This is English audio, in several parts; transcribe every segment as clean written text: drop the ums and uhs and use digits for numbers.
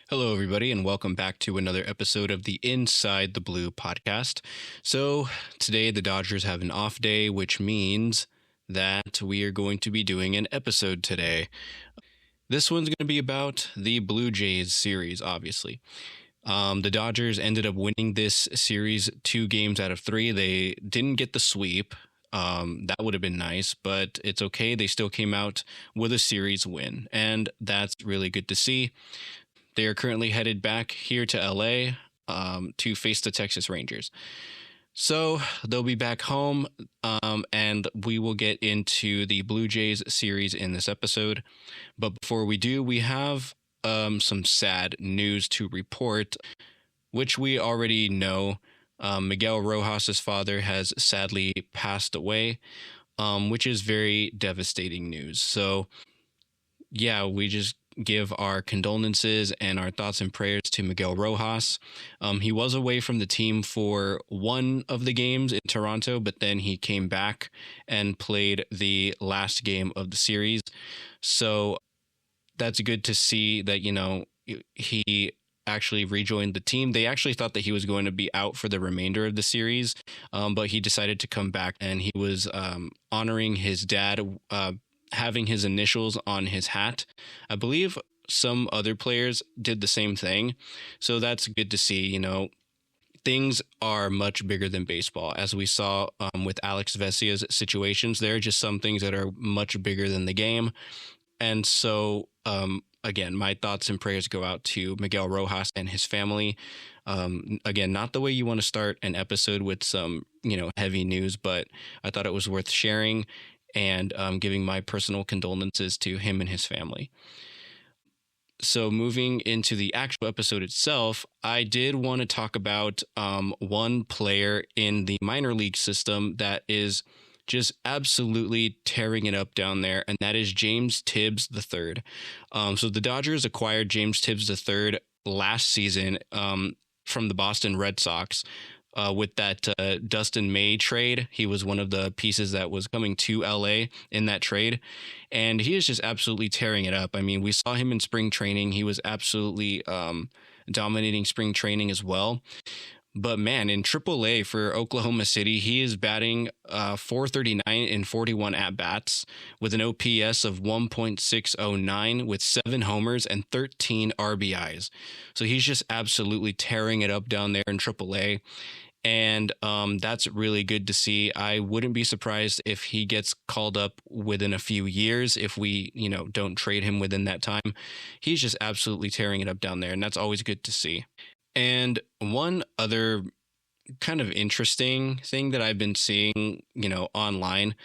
Hello, everybody, and welcome back to another episode of the Inside the Blue podcast. So, today the Dodgers have an off day, which means that we are going to be doing an episode today. This one's going to be about the Blue Jays series, obviously. The Dodgers ended up winning this series 2 games out of 3. They didn't get the sweep. That would have been nice, but it's okay. They still came out with a series win, and that's really good to see. They are currently headed back here to LA to face the Texas Rangers. So they'll be back home, and we will get into the Blue Jays series in this episode. But before we do, we have some sad news to report, which we already know. Miguel Rojas's father has sadly passed away, which is very devastating news. So, yeah, we just give our condolences and our thoughts and prayers to Miguel Rojas. He was away from the team for one of the games in Toronto, but then he came back and played the last game of the series. So that's good to see that, he actually rejoined the team. They actually thought that he was going to be out for the remainder of the series, but he decided to come back, and he was honoring his dad, having his initials on his hat. I believe some other players did the same thing. So that's good to see. Things are much bigger than baseball. As we saw with Alex Vesia's situations, there are just some things that are much bigger than the game. And so, again, my thoughts and prayers go out to Miguel Rojas and his family. Again, not the way you want to start an episode with some, heavy news, but I thought it was worth sharing and giving my personal condolences to him and his family. So moving into the actual episode itself, I did want to talk about one player in the minor league system that is just absolutely tearing it up down there, and that is James Tibbs III. So the Dodgers acquired James Tibbs III last season from the Boston Red Sox. With that Dustin May trade. He was one of the pieces that was coming to LA in that trade, and he is just absolutely tearing it up. I mean, we saw him in spring training. He was absolutely dominating spring training as well. But man, in AAA for Oklahoma City, he is batting .439 in 41 at-bats with an OPS of 1.609 with 7 homers and 13 RBIs. So he's just absolutely tearing it up down there in AAA. And that's really good to see. I wouldn't be surprised if he gets called up within a few years if we, don't trade him within that time. He's just absolutely tearing it up down there, and that's always good to see. And one other kind of interesting thing that I've been seeing, online,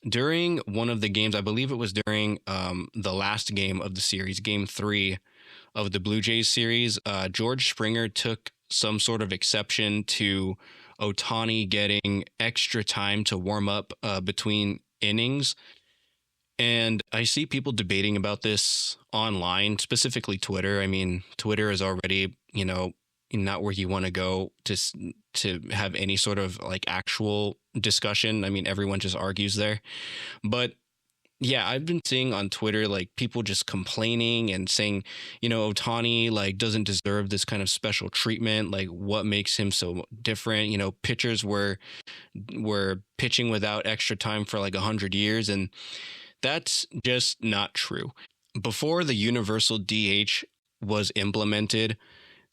during one of the games, I believe it was during the last game of the series, game 3 of the Blue Jays series, George Springer took some sort of exception to Ohtani getting extra time to warm up between innings. And I see people debating about this online, specifically Twitter. I mean, Twitter is already, not where you want to go to have any sort of like actual discussion. I mean, everyone just argues there. But yeah, I've been seeing on Twitter, like, people just complaining and saying, Ohtani, like, doesn't deserve this kind of special treatment. Like, what makes him so different? Pitchers were pitching without extra time for like 100 years. And that's just not true. Before the universal DH was implemented,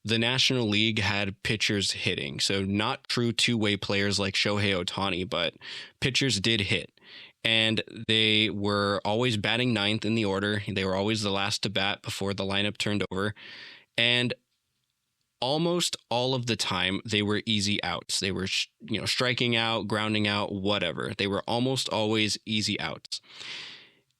the National League had pitchers hitting. So not true two-way players like Shohei Ohtani, but pitchers did hit. And they were always batting 9th in the order. They were always the last to bat before the lineup turned over. And almost all of the time, they were easy outs. They were, striking out, grounding out, whatever. They were almost always easy outs.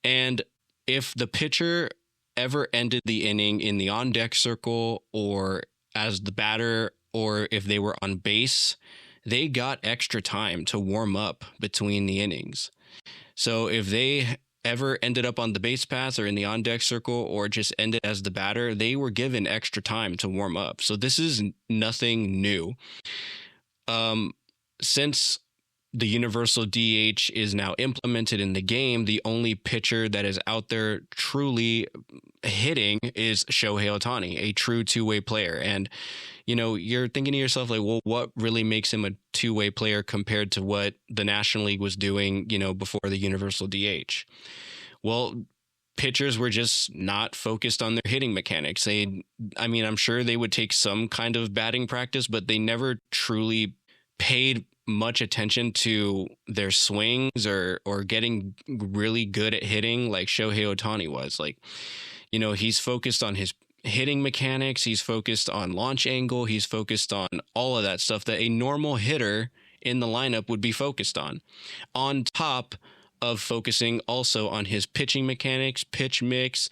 And if the pitcher ever ended the inning in the on-deck circle or as the batter, or if they were on base, they got extra time to warm up between the innings. So if they ever ended up on the base paths or in the on-deck circle or just ended as the batter, they were given extra time to warm up. So this is nothing new. Since the universal DH is now implemented in the game, the only pitcher that is out there truly hitting is Shohei Ohtani, a true two-way player. And, you're thinking to yourself, like, well, what really makes him a two-way player compared to what the National League was doing, before the universal DH? Well, pitchers were just not focused on their hitting mechanics. I'm sure they would take some kind of batting practice, but they never truly paid much attention to their swings or getting really good at hitting like Shohei Ohtani was. Like, he's focused on his hitting mechanics. He's focused on launch angle. He's focused on all of that stuff that a normal hitter in the lineup would be focused on top of focusing also on his pitching mechanics, pitch mix,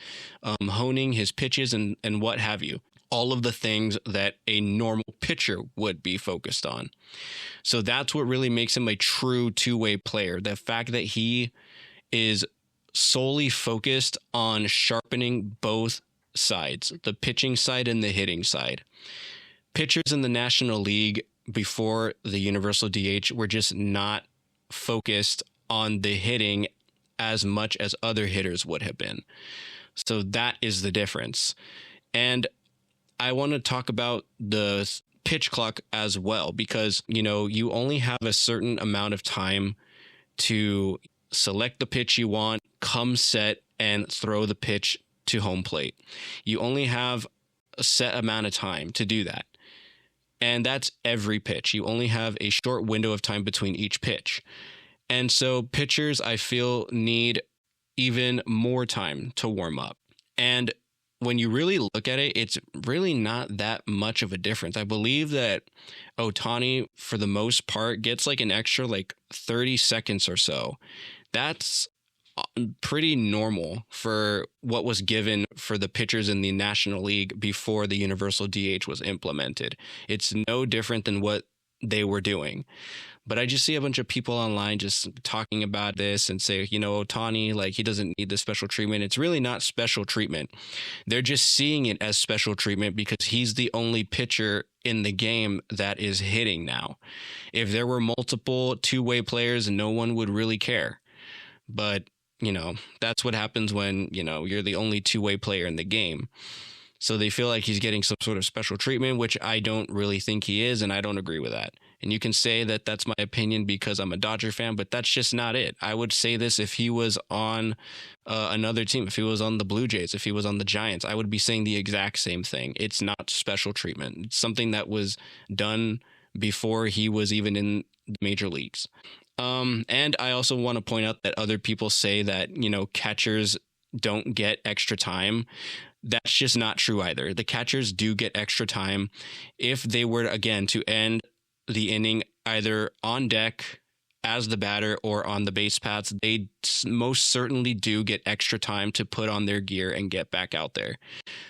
honing his pitches and what have you. All of the things that a normal pitcher would be focused on. So that's what really makes him a true two-way player. The fact that he is solely focused on sharpening both sides, the pitching side and the hitting side. Pitchers in the National League before the universal DH were just not focused on the hitting as much as other hitters would have been. So that is the difference. And I want to talk about the pitch clock as well, because, you only have a certain amount of time to select the pitch you want, come set, and throw the pitch to home plate. You only have a set amount of time to do that. And that's every pitch. You only have a short window of time between each pitch. And so pitchers, I feel, need even more time to warm up. And when you really look at it, it's really not that much of a difference. I believe that Ohtani, for the most part, gets like an extra 30 seconds or so. That's pretty normal for what was given for the pitchers in the National League before the universal DH was implemented. It's no different than what they were doing. But I just see a bunch of people online just talking about this and say, Ohtani, he doesn't need this special treatment. It's really not special treatment. They're just seeing it as special treatment because he's the only pitcher in the game that is hitting now. If there were multiple two-way players, no one would really care. But, that's what happens when, you're the only two-way player in the game. So they feel like he's getting some sort of special treatment, which I don't really think he is, and I don't agree with that. And you can say that that's my opinion because I'm a Dodger fan, but that's just not it. I would say this if he was on another team, if he was on the Blue Jays, if he was on the Giants, I would be saying the exact same thing. It's not special treatment. It's something that was done before he was even in the major leagues. And I also want to point out that other people say that, catchers don't get extra time. That's just not true either. The catchers do get extra time. If they were, again, to end the inning either on deck as the batter or on the base paths, they most certainly do get extra time to put on their gear and get back out there.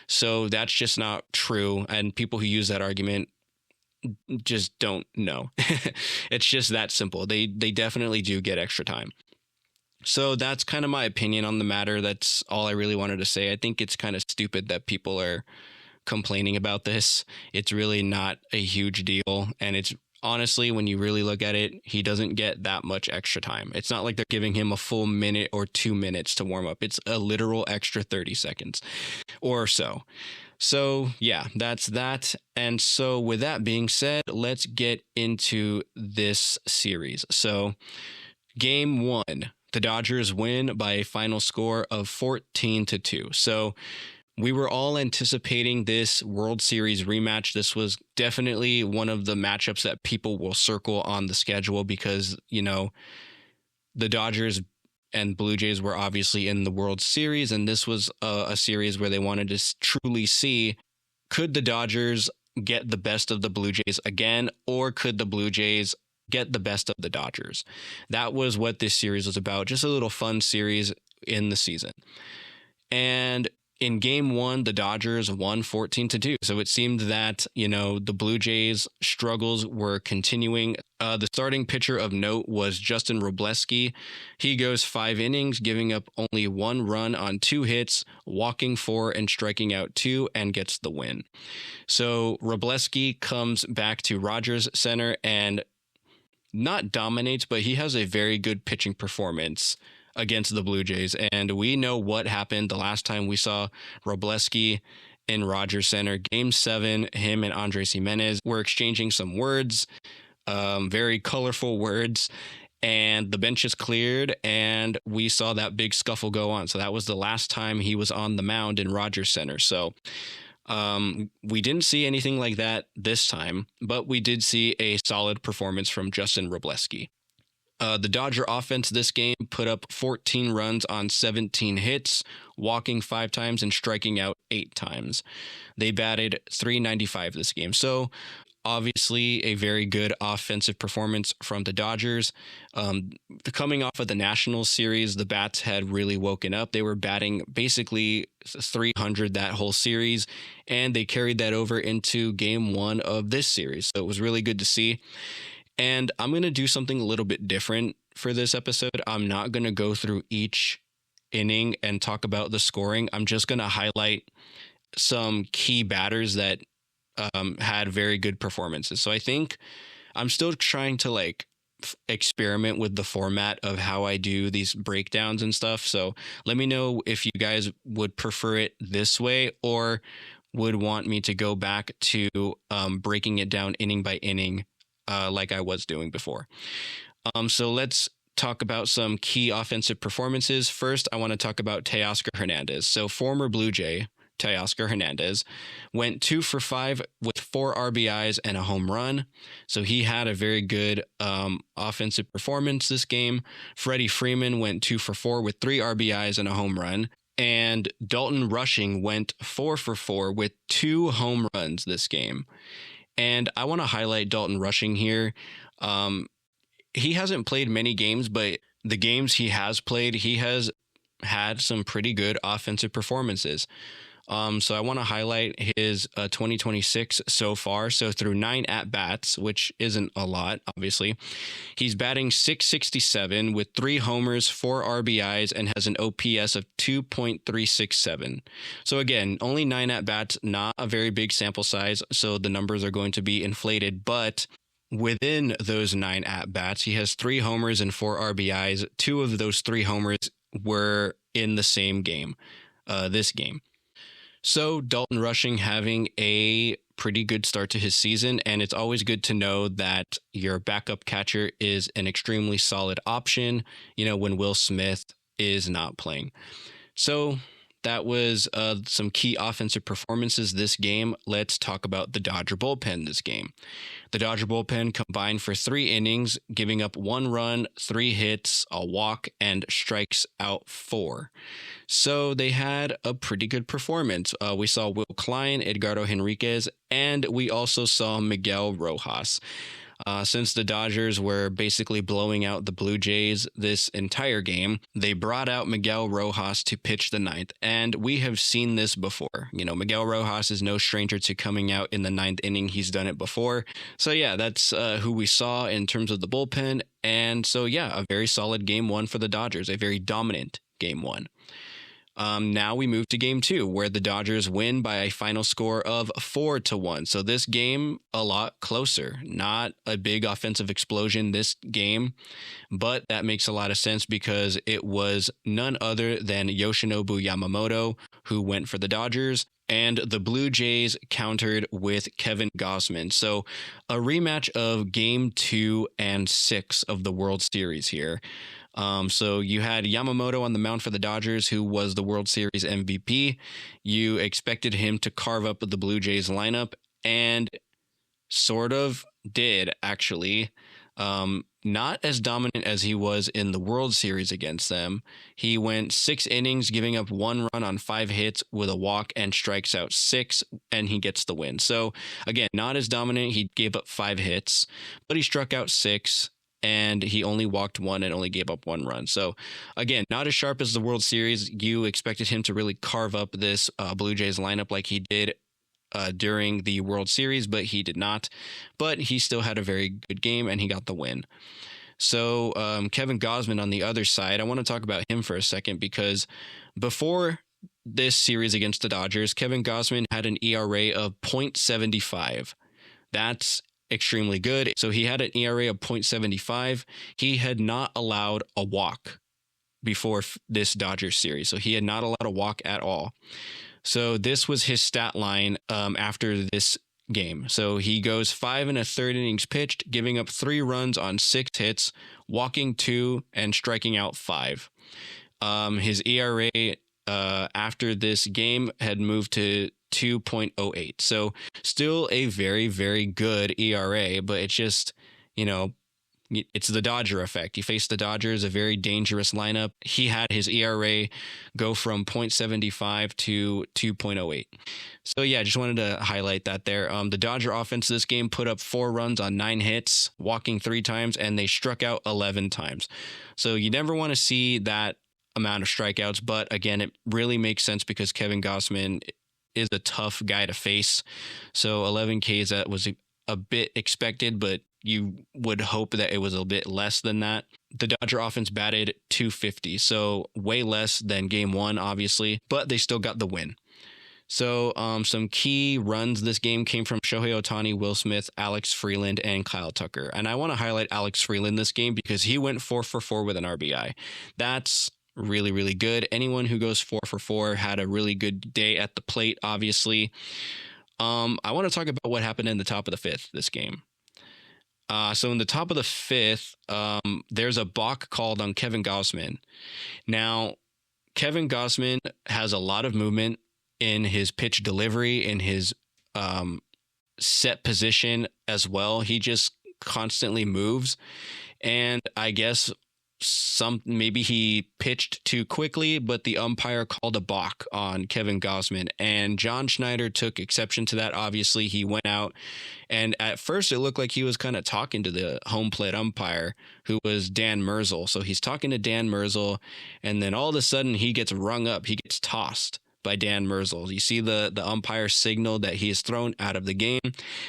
So that's just not true. And people who use that argument just don't know. It's just that simple. They definitely do get extra time. So that's kind of my opinion on the matter. That's all I really wanted to say. I think it's kind of stupid that people are complaining about this. It's really not a huge deal. And it's honestly, when you really look at it, he doesn't get that much extra time. It's not like they're giving him a full minute or 2 minutes to warm up. It's a literal extra 30 seconds or so. So yeah, that's that. And so with that being said, let's get into this series. So game 1. The Dodgers win by a final score of 14-2. So we were all anticipating this World Series rematch. This was definitely one of the matchups that people will circle on the schedule because, the Dodgers and Blue Jays were obviously in the World Series, and this was a series where they wanted to truly see, could the Dodgers get the best of the Blue Jays again, or could the Blue Jays get the best of the Dodgers? That was what this series was about. Just a little fun series in the season. And in game 1, the Dodgers won 14-2. So it seemed that, the Blue Jays struggles were continuing. The starting pitcher of note was Justin Robleski. He goes 5 innings, giving up only 1 run on 2 hits, walking 4 and striking out 2, and gets the win. So Robleski comes back to Rogers Center and not dominates, but he has a very good pitching performance against the Blue Jays. And we know what happened the last time we saw Robleski in Rogers Center. Game 7, him and Andres Gimenez were exchanging some words, very colorful words, and the benches cleared, and we saw that big scuffle go on. So that was the last time he was on the mound in Rogers Center. So we didn't see anything like that this time, but we did see a solid performance from Justin Robleski. The Dodger offense this game put up 14 runs on 17 hits, walking 5 times and striking out 8 times. They batted .395 this game. So obviously a very good offensive performance from the Dodgers. Coming off of the Nationals series, the bats had really woken up. They were batting basically .300 that whole series, and they carried that over into game 1 of this series. So it was really good to see. And I'm going to do something a little bit different for this episode. I'm not going to go through each inning and talk about the scoring. I'm just going to highlight some key batters that had very good performances. So I think I'm still trying to experiment with the format of how I do these breakdowns and stuff. So let me know if you guys would prefer it this way or would want me to go back to breaking it down inning by inning like I was doing before. So let's talk about some key offensive performances. First, I want to talk about Teoscar Hernandez. So former Blue Jay Teoscar Hernandez went 2 for 5 with 4 RBIs and a home run. So he had a very good offensive performance this game. Freddie Freeman went 2 for 4 with 3 RBIs and a home run. And Dalton Rushing went 4 for 4 with 2 home runs this game. And I want to highlight Dalton Rushing here. He hasn't played many games, but the games he has played, he has had some pretty good offensive performances. So I want to highlight his 2026 so far. So through 9 at-bats, which isn't a lot, obviously, he's batting .667 with 3 homers, 4 RBIs, and has an OPS of 2.367. So again, only 9 at-bats, not a very big sample size, so the numbers are going to be inflated. But within those 9 at-bats, he has 3 homers and 4 RBIs. 2 of those 3 homers were in the same game, this game. So Dalton Rushing having a pretty good start to his season, and it's always good to know that your backup catcher is an extremely solid option, when Will Smith is not playing. So that was some key offensive performances this game. Let's talk about the Dodger bullpen this game. The Dodger bullpen combined for 3 innings, giving up 1 run, 3 hits, a walk, and strikes out 4. So they had a pretty good performance. We saw Will Klein, Edgardo Henriquez, and we also saw Miguel Rojas. Since the Dodgers were basically blowing out the Blue Jays this entire game, they brought out Miguel Rojas to pitch the 9th. And we have seen this before. Miguel Rojas is no stranger to coming out in the 9th inning. He's done it before. So yeah, that's who we saw in terms of the bullpen. And so yeah, a very solid game 1 for the Dodgers, a very dominant game 1. Now we move to game 2, where the Dodgers win by a final score of 4-1. So this game, a lot closer. Not a big offensive explosion this game, but that makes a lot of sense because it was none other than Yoshinobu Yamamoto who went for the Dodgers, and the Blue Jays countered with Kevin Gausman. So a rematch of game 2 and 6 of the World Series here. So you had Yamamoto on the mound for the Dodgers, who was the World Series MVP. You expected him to carve up the Blue Jays lineup, and sort of did, actually. Not as dominant as he was in the World Series against them. He went 6 innings, giving up 1 run on 5 hits with a walk and strikes out 6, and he gets the win. So again, not as dominant. He gave up 5 hits, but he struck out 6. And he only walked 1 and only gave up 1 run. So, again, not as sharp as the World Series. You expected him to really carve up this Blue Jays lineup like he did during the World Series, but he did not. But he still had a very good game, and he got the win. So, Kevin Gausman on the other side, I want to talk about him for a second because before this series against the Dodgers, Kevin Gausman had an ERA of .75. That's extremely good. So he had an ERA of 0.75. He had not allowed a walk before this Dodgers series. So he had not allowed a walk at all. So this was his stat line after this game. So he goes 5 1/3 innings pitched, giving up 3 runs on 6 hits, walking 2 and striking out 5. His ERA after this game had moved to 2.08. So still a very, very good ERA, but it's just, it's the Dodger effect. He faced the Dodgers, a very dangerous lineup. He had his ERA go from 0.75 to 2.08. So yeah, just wanted to highlight that there. The Dodger offense this game put up 4 runs on 9 hits, walking 3 times, and they struck out 11 times. So you never want to see that amount of strikeouts, but again, it really makes sense because Kevin Gausman is a tough guy to face. So 11 Ks, that was a bit expected, but you would hope that it was a bit less than that. The Dodger offense batted .250, so way less than game 1, obviously, but they still got the win. So some key runs this game came from Shohei Ohtani, Will Smith, Alex Freeland, and Kyle Tucker. And I want to highlight Alex Freeland this game because he went 4 for 4 with an RBI. That's really, really good. Anyone who goes 4 for 4 had a really good day at the plate, obviously. I want to talk about what happened in the top of the 5th this game. So in the top of the 5th, there's a balk called on Kevin Gausman. Now, Kevin Gausman has a lot of movement in his pitch delivery, in his set position as well. He just constantly moves. And I guess maybe he pitched too quickly, but the umpire called a balk on Kevin Gausman, and John Schneider took exception to that. Obviously, he went out, and at first it looked like he was kind of talking to the home plate umpire, who was Dan Merzel. So he's talking to Dan Merzel, and then all of a sudden he gets rung up. He gets tossed by Dan Merzel. You see the umpire signal that he is thrown out of the game,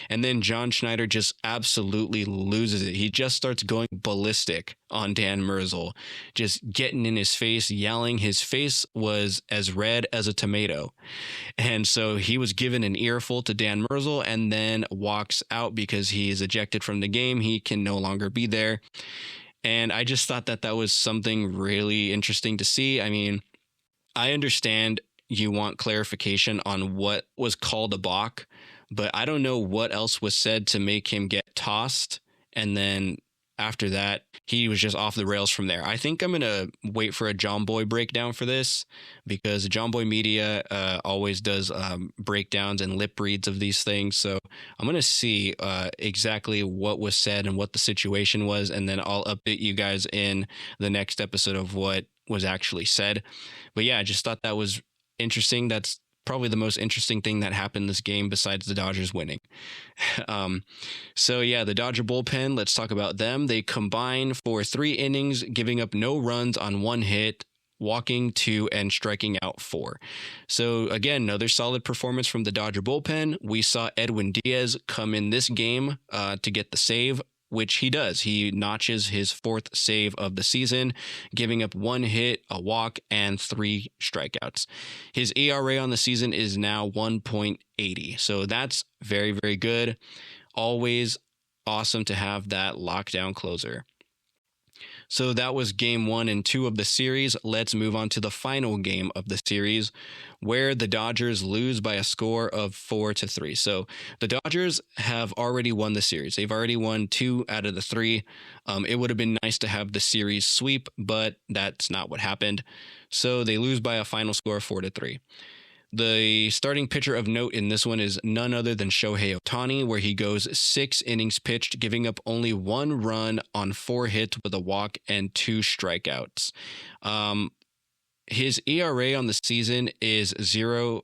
and then John Schneider just absolutely loses it. He just starts going ballistic on Dan Merzel, just getting in his face, yelling. His face was as red as a tomato, and so he was given an earful to Dan Merzel and then walks out because he is ejected from the game. He can no longer be there, and I just thought that was something really interesting to see. I mean, I understand you want clarification on what was called a balk, but I don't know what else was said to make him get tossed. And then after that, he was just off the rails from there. I think I'm going to wait for a John Boy breakdown for this, because John Boy Media always does breakdowns and lip reads of these things. So I'm going to see exactly what was said and what the situation was, and then I'll update you guys in the next episode of what was actually said. But yeah, I just thought that was interesting. That's probably the most interesting thing that happened this game besides the Dodgers winning. So yeah, the Dodger bullpen, let's talk about them. They combined for 3 innings, giving up no runs on 1 hit, walking 2 and striking out 4. So again, another solid performance from the Dodger bullpen. We saw Edwin Diaz come in this game to get the save, which he does. He notches his 4th save of the season, giving up 1 hit, a walk, and 3 strikeouts. His ERA on the season is now 1.80. So that's very, very good. Always awesome to have that lockdown closer. So that was game 1 and 2 of the series. Let's move on to the final game of the series, where the Dodgers lose by a score of 4-3. So the Dodgers have already won the series. They've already won 2 out of the 3. It would have been nice to have the series sweep, but that's not what happened. So they lose by a final score of 4-3. The starting pitcher of note in this one is none other than Shohei Ohtani, where he goes 6 innings pitched, giving up only 1 run on 4 hits with a walk and 2 strikeouts. His ERA on the season is 0.0.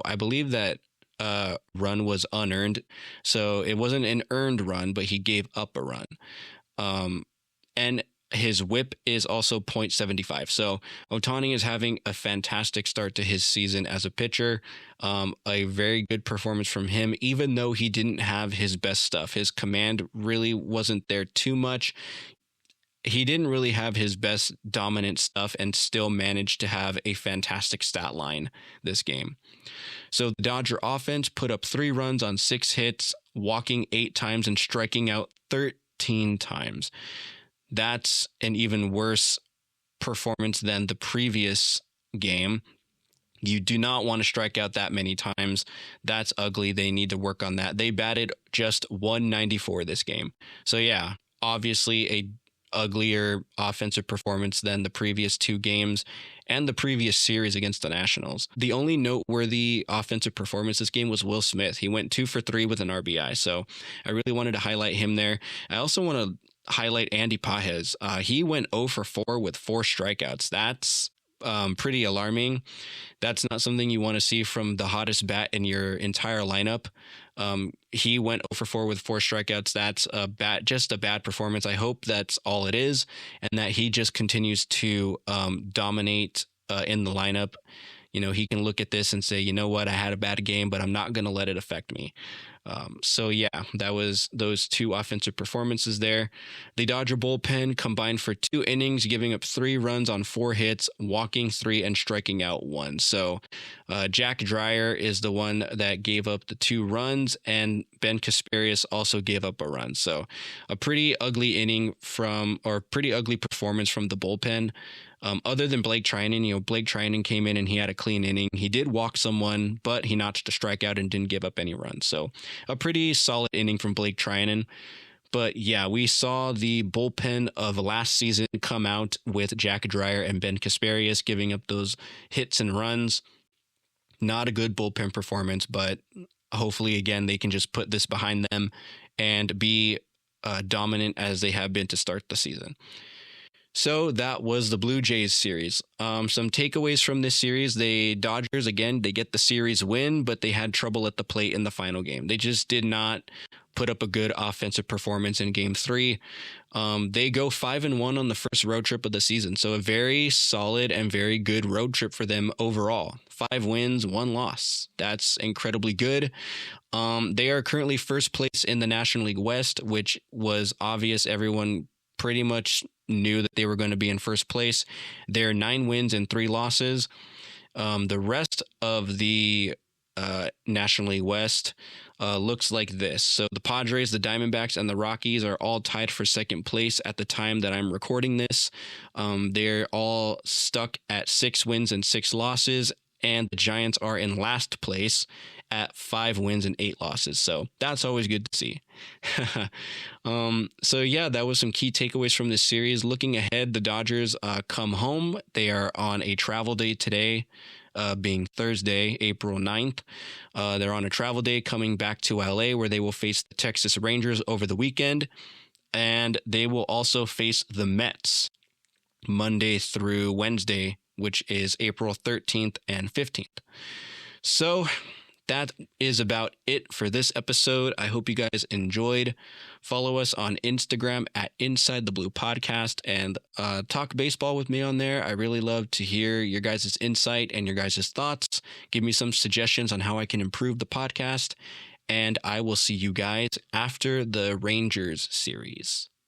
I believe that run was unearned, so it wasn't an earned run, but he gave up a run. And his whip is also 0.75. So Ohtani is having a fantastic start to his season as a pitcher. A very good performance from him, even though he didn't have his best stuff. His command really wasn't there too much. he didn't really have his best dominant stuff and still managed to have a fantastic stat line this game. So the Dodger offense put up 3 runs on 6 hits, walking 8 times and striking out 13 times. That's an even worse performance than the previous game. You do not want to strike out that many times. That's ugly. They need to work on that. They batted just 194 this game. So yeah, obviously a uglier offensive performance than the previous 2 games and the previous series against the Nationals. The only noteworthy offensive performance this game was Will Smith. He went 2 for 3 with an RBI. So I really wanted to highlight him there. I also want to highlight Andy Pages. He went 0 for 4 with 4 strikeouts. That's pretty alarming. That's not something you want to see from the hottest bat in your entire lineup. He went 0 for 4 with 4 strikeouts. That's just a bad performance. I hope that's all it is, and that he just continues to dominate in the lineup. You know, he can look at this and say, you know what, I had a bad game, but I'm not going to let it affect me. So yeah, that was those 2 offensive performances there. The Dodger bullpen combined for 2 innings, giving up 3 runs on 4 hits, walking 3 and striking out 1. So Jack Dreyer is the one that gave up the 2 runs, and Ben Kasparius also gave up a run. So a pretty ugly pretty ugly performance from the bullpen. Other than Blake Trinan, Blake Trinan came in and he had a clean inning. He did walk someone, but he notched a strikeout and didn't give up any runs. So a pretty solid inning from Blake Trinan. But yeah, we saw the bullpen of last season come out with Jack Dreyer and Ben Kasparius giving up those hits and runs. Not a good bullpen performance, but hopefully, again, they can just put this behind them and be dominant as they have been to start the season. So that was the Blue Jays series. Some takeaways from this series: the Dodgers, again, they get the series win, but they had trouble at the plate in the final game. They just did not put up a good offensive performance in Game 3. They go 5-1 on the first road trip of the season. So a very solid and very good road trip for them overall. 5 wins, 1 loss. That's incredibly good. They are currently first place in the National League West, which was obvious. Everyone pretty much knew that they were going to be in first place. They're 9 wins and 3 losses. The rest of the National League West looks like this. So the Padres, the Diamondbacks, and the Rockies are all tied for second place at the time that I'm recording this. They're all stuck at 6 wins and 6 losses, and the Giants are in last place at 5 wins and 8 losses. So that's always good to see. So yeah, that was some key takeaways from this series. Looking ahead, the Dodgers come home. They are on a travel day today, being Thursday, April 9th. They're on a travel day coming back to LA, where they will face the Texas Rangers over the weekend. And they will also face the Mets Monday through Wednesday, which is April 13th and 15th. So that is about it for this episode. I hope you guys enjoyed. Follow us on Instagram at Inside the Blue Podcast and talk baseball with me on there. I really love to hear your guys' insight and your guys' thoughts. Give me some suggestions on how I can improve the podcast. And I will see you guys after the Rangers series.